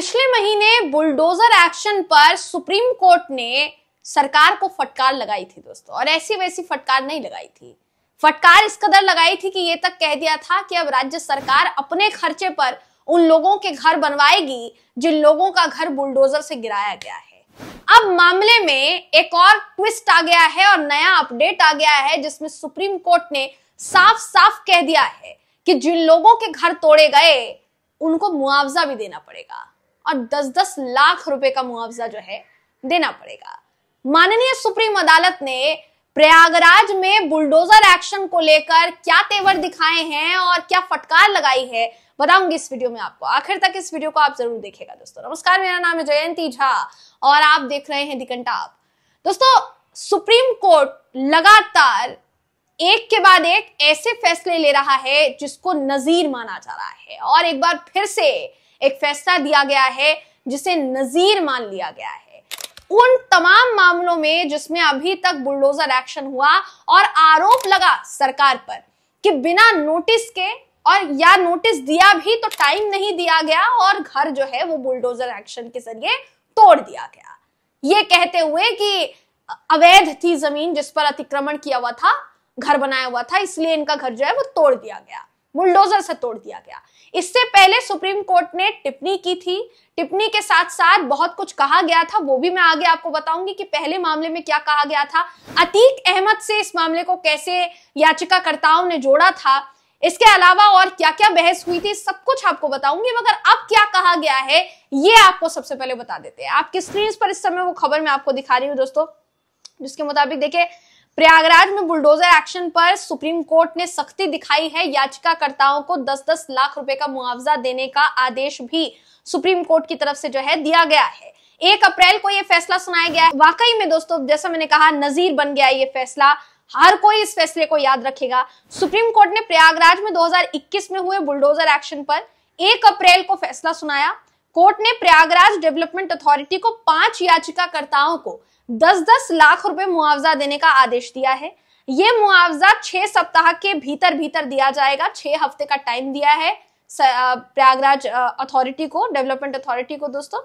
पिछले महीने bulldozer action पर सुप्रीम कोर्ट ने सरकार को फटकार लगाई थी दोस्तों, और ऐसी वैसी फटकार नहीं लगाई थी। फटकार इस कदर लगाई थी कि ये तक कह दिया था कि अब राज्य सरकार अपने खर्चे पर उन लोगों के घर बनवाएगी जिन लोगों का घर बुलडोजर से गिराया गया है। अब मामले में एक और ट्विस्ट आ गया है और नया अपडेट आ गया है, जिसमें सुप्रीम कोर्ट ने साफ साफ कह दिया है कि जिन लोगों के घर तोड़े गए उनको मुआवजा भी देना पड़ेगा, और 10-10 लाख रुपए का मुआवजा जो है देना पड़ेगा। माननीय सुप्रीम अदालत ने प्रयागराज में बुलडोजर एक्शन को लेकर क्या तेवर दिखाए हैं और क्या फटकार लगाई है, बताऊंगी इस वीडियो में आपको। आखिर तक इस वीडियो को आप जरूर देखिएगा दोस्तों। नमस्कार, मेरा नाम है जयंती झा और आप देख रहे हैं दी कंटाप। दोस्तों, सुप्रीम कोर्ट लगातार एक के बाद एक ऐसे फैसले ले रहा है जिसको नजीर माना जा रहा है, और एक बार फिर से एक फैसला दिया गया है जिसे नजीर मान लिया गया है। उन तमाम मामलों में जिसमें अभी तक बुलडोजर एक्शन हुआ और आरोप लगा सरकार पर कि बिना नोटिस के, और या नोटिस दिया भी तो टाइम नहीं दिया गया, और घर जो है वो बुलडोजर एक्शन के जरिए तोड़ दिया गया, ये कहते हुए कि अवैध थी जमीन जिस पर अतिक्रमण किया हुआ था, घर बनाया हुआ था, इसलिए इनका घर जो है वो तोड़ दिया गया, बुलडोजर से तोड़ दिया गया। इससे पहले सुप्रीम कोर्ट ने टिप्पणी की थी। टिप्पणी के साथ साथ बहुत कुछ कहा गया था, वो भी मैं आगे आपको बताऊंगी कि पहले मामले में क्या कहा गया था, अतीक अहमद से इस मामले को कैसे याचिकाकर्ताओं ने जोड़ा था, इसके अलावा और क्या क्या बहस हुई थी, सब कुछ आपको बताऊंगी। मगर अब क्या कहा गया है ये आपको सबसे पहले बता देते हैं। आपकी स्क्रीन पर इस समय वो खबर मैं आपको दिखा रही हूँ दोस्तों, जिसके मुताबिक देखिए, प्रयागराज में बुलडोजर एक्शन पर सुप्रीम कोर्ट ने सख्ती दिखाई है। याचिकाकर्ताओं को 10-10 लाख रुपए का मुआवजा देने का आदेश भी सुप्रीम कोर्ट की तरफ से जो है दिया गया है। 1 अप्रैल को यह फैसला सुनाया गया है। वाकई में दोस्तों, जैसा मैंने कहा, नजीर बन गया ये फैसला। हर कोई इस फैसले को याद रखेगा। सुप्रीम कोर्ट ने प्रयागराज में 2021 में हुए बुलडोजर एक्शन पर 1 अप्रैल को फैसला सुनाया। कोर्ट ने प्रयागराज डेवलपमेंट अथॉरिटी को 5 याचिकाकर्ताओं को 10-10 लाख रुपए मुआवजा देने का आदेश दिया है। यह मुआवजा 6 सप्ताह के भीतर भीतर दिया जाएगा। 6 हफ्ते का टाइम दिया है प्रयागराज अथॉरिटी को, डेवलपमेंट अथॉरिटी को दोस्तों,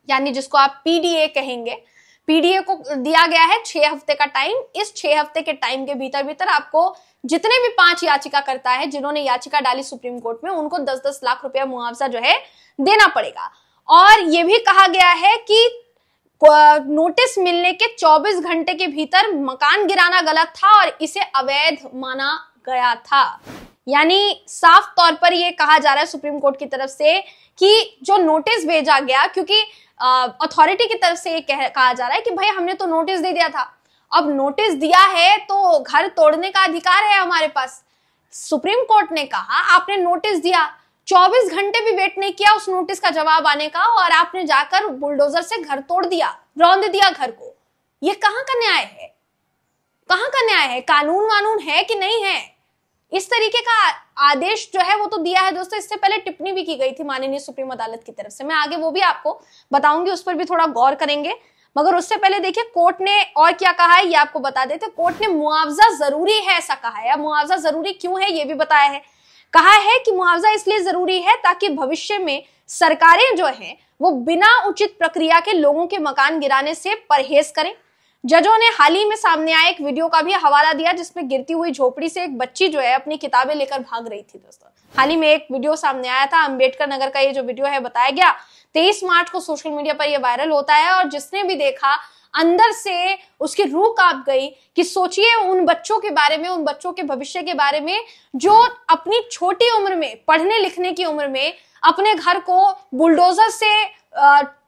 यानी जिसको आप पीडीए कहेंगे, पीडीए को दिया गया है 6 हफ्ते का टाइम। इस 6 हफ्ते के टाइम के भीतर भीतर आपको जितने भी 5 याचिकाकर्ता है जिन्होंने याचिका डाली सुप्रीम कोर्ट में, उनको 10-10 लाख रुपया मुआवजा जो है देना पड़ेगा। और यह भी कहा गया है कि नोटिस मिलने के 24 घंटे के भीतर मकान गिराना गलत था और इसे अवैध माना गया था। यानी साफ तौर पर यह कहा जा रहा है सुप्रीम कोर्ट की तरफ से कि जो नोटिस भेजा गया, क्योंकि अथॉरिटी की तरफ से ये कहा जा रहा है कि भाई हमने तो नोटिस दे दिया था, अब नोटिस दिया है तो घर तोड़ने का अधिकार है हमारे पास। सुप्रीम कोर्ट ने कहा आपने नोटिस दिया, 24 घंटे भी वेट नहीं किया उस नोटिस का जवाब आने का, और आपने जाकर बुलडोजर से घर तोड़ दिया, रौंद दिया घर को। ये कहां का न्याय है? कहां का न्याय है? कानून वानून है कि नहीं है? इस तरीके का आदेश जो है वो तो दिया है दोस्तों। इससे पहले टिप्पणी भी की गई थी माननीय सुप्रीम अदालत की तरफ से, मैं आगे वो भी आपको बताऊंगी, उस पर भी थोड़ा गौर करेंगे। मगर उससे पहले देखिए कोर्ट ने और क्या कहा है ये आपको बता देते। कोर्ट ने मुआवजा जरूरी है ऐसा कहा है। अब मुआवजा जरूरी क्यों है ये भी बताया है। कहा है कि मुआवजा इसलिए जरूरी है ताकि भविष्य में सरकारें जो हैं वो बिना उचित प्रक्रिया के लोगों के मकान गिराने से परहेज करें। जजों ने हाल ही में सामने आए एक वीडियो का भी हवाला दिया जिसमें गिरती हुई झोपड़ी से एक बच्ची जो है अपनी किताबें लेकर भाग रही थी दोस्तों। हाल ही में एक वीडियो सामने आया था, अंबेडकर नगर का ये जो वीडियो है बताया गया, 23 मार्च को सोशल मीडिया पर यह वायरल होता है, और जिसने भी देखा अंदर से उसकी रूह कांप गई कि सोचिए उन बच्चों के बारे में, उन बच्चों के भविष्य के बारे में जो अपनी छोटी उम्र में, पढ़ने लिखने की उम्र में अपने घर को बुलडोजर से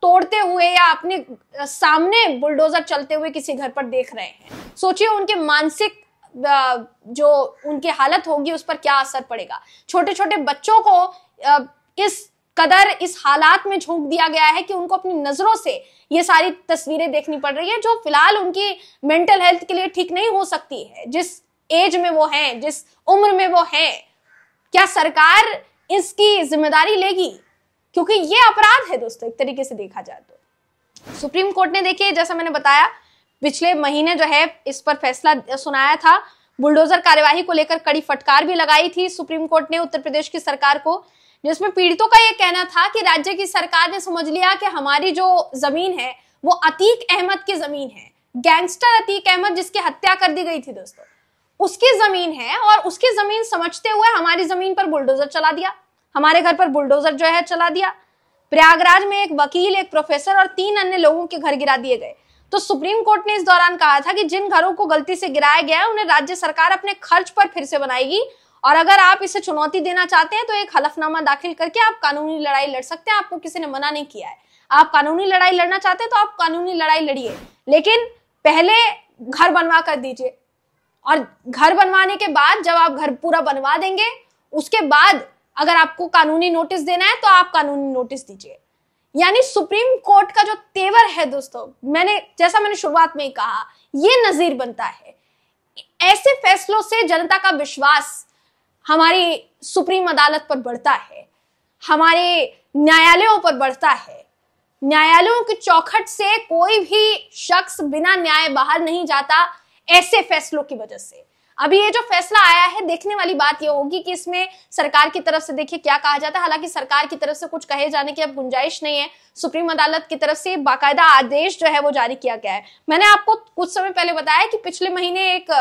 तोड़ते हुए या अपने सामने बुलडोजर चलते हुए किसी घर पर देख रहे हैं। सोचिए उनके मानसिक जो उनकी हालत होगी उस पर क्या असर पड़ेगा। छोटे छोटे बच्चों को इस कदर इस हालात में झोंक दिया गया है कि उनको अपनी नजरों से ये सारी तस्वीरें देखनी पड़ रही है, जो फिलहाल उनकी मेंटल हेल्थ के लिए ठीक नहीं हो सकती है। जिस एज में वो हैं, जिस उम्र में वो हैं, क्या सरकार इसकी जिम्मेदारी लेगी? क्योंकि ये अपराध है दोस्तों एक तरीके से देखा जाए तो। सुप्रीम कोर्ट ने देखिए, जैसा मैंने बताया, पिछले महीने जो है इस पर फैसला सुनाया था। बुलडोजर कार्यवाही को लेकर कड़ी फटकार भी लगाई थी सुप्रीम कोर्ट ने उत्तर प्रदेश की सरकार को। जिसमें पीड़ितों का यह कहना था कि राज्य की सरकार ने समझ लिया कि हमारी जो जमीन है वो अतीक अहमद की जमीन है, गैंगस्टर अतीक अहमद जिसकी हत्या कर दी गई थी दोस्तों, उसकी जमीन है, और उसकी जमीन समझते हुए हमारी जमीन पर बुलडोजर चला दिया, हमारे घर पर बुलडोजर जो है चला दिया। प्रयागराज में एक वकील, एक प्रोफेसर और 3 अन्य लोगों के घर गिरा दिए गए। तो सुप्रीम कोर्ट ने इस दौरान कहा था कि जिन घरों को गलती से गिराया गया है उन्हें राज्य सरकार अपने खर्च पर फिर से बनाएगी, और अगर आप इसे चुनौती देना चाहते हैं तो एक हलफनामा दाखिल करके आप कानूनी लड़ाई लड़ सकते हैं, आपको किसी ने मना नहीं किया है। आप कानूनी लड़ाई लड़ना चाहते हैं तो आप कानूनी लड़ाई लड़िए, लेकिन पहले घर बनवा कर दीजिए, और घर बनवाने के बाद जब आप घर पूरा बनवा देंगे उसके बाद अगर आपको कानूनी नोटिस देना है तो आप कानूनी नोटिस दीजिए। यानी सुप्रीम कोर्ट का जो तेवर है दोस्तों, मैंने शुरुआत में ही कहा, ये नजीर बनता है। ऐसे फैसलों से जनता का विश्वास हमारी सुप्रीम अदालत पर बढ़ता है, हमारे न्यायालयों पर बढ़ता है। न्यायालयों की चौखट से कोई भी शख्स बिना न्याय बाहर नहीं जाता ऐसे फैसलों की वजह से। अभी ये जो फैसला आया है, देखने वाली बात ये होगी कि इसमें सरकार की तरफ से देखिए क्या कहा जाता है। हालांकि सरकार की तरफ से कुछ कहे जाने की अब गुंजाइश नहीं है, सुप्रीम अदालत की तरफ से बाकायदा आदेश जो है वो जारी किया गया है। मैंने आपको कुछ समय पहले बताया कि पिछले महीने एक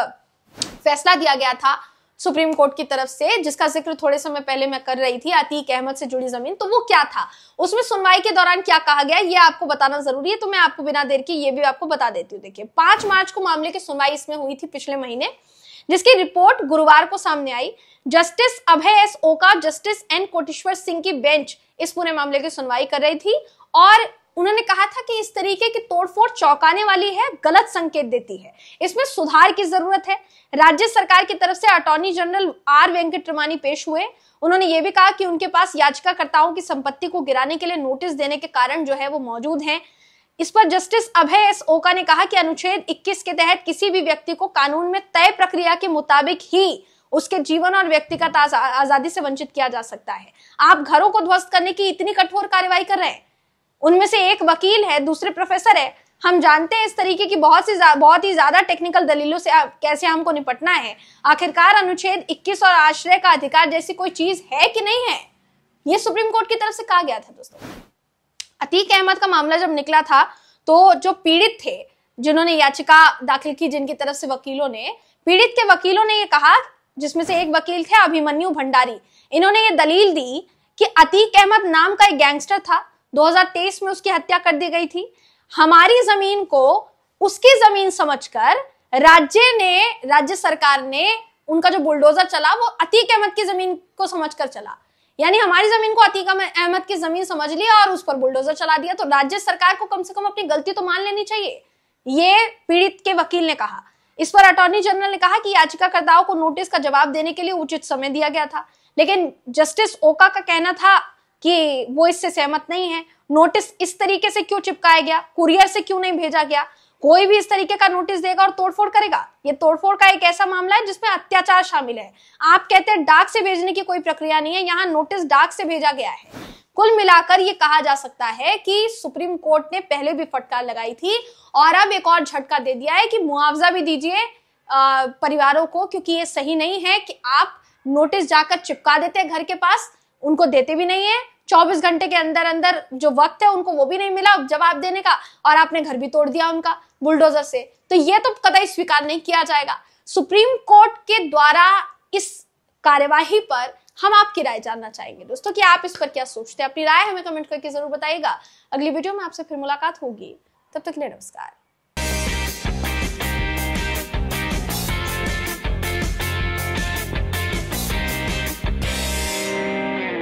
फैसला दिया गया था सुप्रीम कोर्ट की तरफ से, जिसका जिक्र थोड़े समय पहले मैं कर रही थी, अतीक अहमद से जुड़ी जमीन। तो वो क्या था, उसमें सुनवाई के दौरान क्या कहा गया, ये आपको बताना जरूरी है, तो मैं आपको बिना देर के ये भी आपको बता देती हूँ। देखिए 5 मार्च को मामले की सुनवाई इसमें हुई थी पिछले महीने, जिसकी रिपोर्ट गुरुवार को सामने आई। जस्टिस अभय एस ओका, जस्टिस एन कोटेश्वर सिंह की बेंच इस पूरे मामले की सुनवाई कर रही थी, और उन्होंने कहा था कि इस तरीके की तोड़फोड़ चौंकाने वाली है, गलत संकेत देती है, इसमें सुधार की जरूरत है। राज्य सरकार की तरफ से अटॉर्नी जनरल आर वेंकटरमणी पेश हुए। उन्होंने ये भी कहा कि उनके पास याचिकाकर्ताओं की संपत्ति को गिराने के लिए नोटिस देने के कारण जो है वो मौजूद हैं। इस पर जस्टिस अभय एस ओका ने कहा कि अनुच्छेद 21 के तहत किसी भी व्यक्ति को कानून में तय प्रक्रिया के मुताबिक ही उसके जीवन और व्यक्तिगत आजादी से वंचित किया जा सकता है। आप घरों को ध्वस्त करने की इतनी कठोर कार्रवाई कर रहे हैं, उनमें से एक वकील है, दूसरे प्रोफेसर है। हम जानते हैं इस तरीके की बहुत ही ज्यादा टेक्निकल दलीलों से कैसे हमको निपटना है। आखिरकार अनुच्छेद 21 और आश्रय का अधिकार जैसी कोई चीज है कि नहीं है, यह सुप्रीम कोर्ट की तरफ से कहा गया था दोस्तों। अतीक अहमद का मामला जब निकला था तो जो पीड़ित थे, जिन्होंने याचिका दाखिल की, जिनकी तरफ से पीड़ित के वकीलों ने ये कहा, जिसमें से एक वकील थे अभिमन्यु भंडारी, इन्होंने ये दलील दी कि अतीक अहमद नाम का एक गैंगस्टर था, 2023 में उसकी हत्या कर दी गई थी। हमारी जमीन को उसकी जमीन समझकर राज्य सरकार ने उनका जो बुलडोजर चला वो अतीक अहमद की जमीन को समझकर चला। यानी हमारी जमीन को अतीक अहमद की जमीन समझ लिया और उस पर बुलडोजर चला दिया। तो राज्य सरकार को कम से कम अपनी गलती तो मान लेनी चाहिए, ये पीड़ित के वकील ने कहा। इस पर अटॉर्नी जनरल ने कहा कि याचिकाकर्ताओं को नोटिस का जवाब देने के लिए उचित समय दिया गया था, लेकिन जस्टिस ओका का कहना था कि वो इससे सहमत नहीं है। नोटिस इस तरीके से क्यों चिपकाया गया, कुरियर से क्यों नहीं भेजा गया? कोई भी इस तरीके का नोटिस देगा और तोड़फोड़ करेगा। ये तोड़फोड़ का एक ऐसा मामला है जिसमें अत्याचार शामिल है। आप कहते हैं डाक से भेजने की कोई प्रक्रिया नहीं है, यहाँ नोटिस डाक से भेजा गया है। कुल मिलाकर ये कहा जा सकता है कि सुप्रीम कोर्ट ने पहले भी फटकार लगाई थी और अब एक और झटका दे दिया है कि मुआवजा भी दीजिए परिवारों को, क्योंकि ये सही नहीं है कि आप नोटिस जाकर चिपका देते हैं घर के पास, उनको देते भी नहीं है। 24 घंटे के अंदर अंदर जो वक्त है उनको वो भी नहीं मिला जवाब देने का, और आपने घर भी तोड़ दिया उनका बुलडोजर से। तो ये तो कतई स्वीकार नहीं किया जाएगा। सुप्रीम कोर्ट के द्वारा इस कार्यवाही पर हम आपकी राय जानना चाहेंगे दोस्तों कि आप इस पर क्या सोचते हैं। अपनी राय हमें कमेंट करके जरूर बताइएगा। अगली वीडियो में आपसे फिर मुलाकात होगी, तब तक के लिए नमस्कार।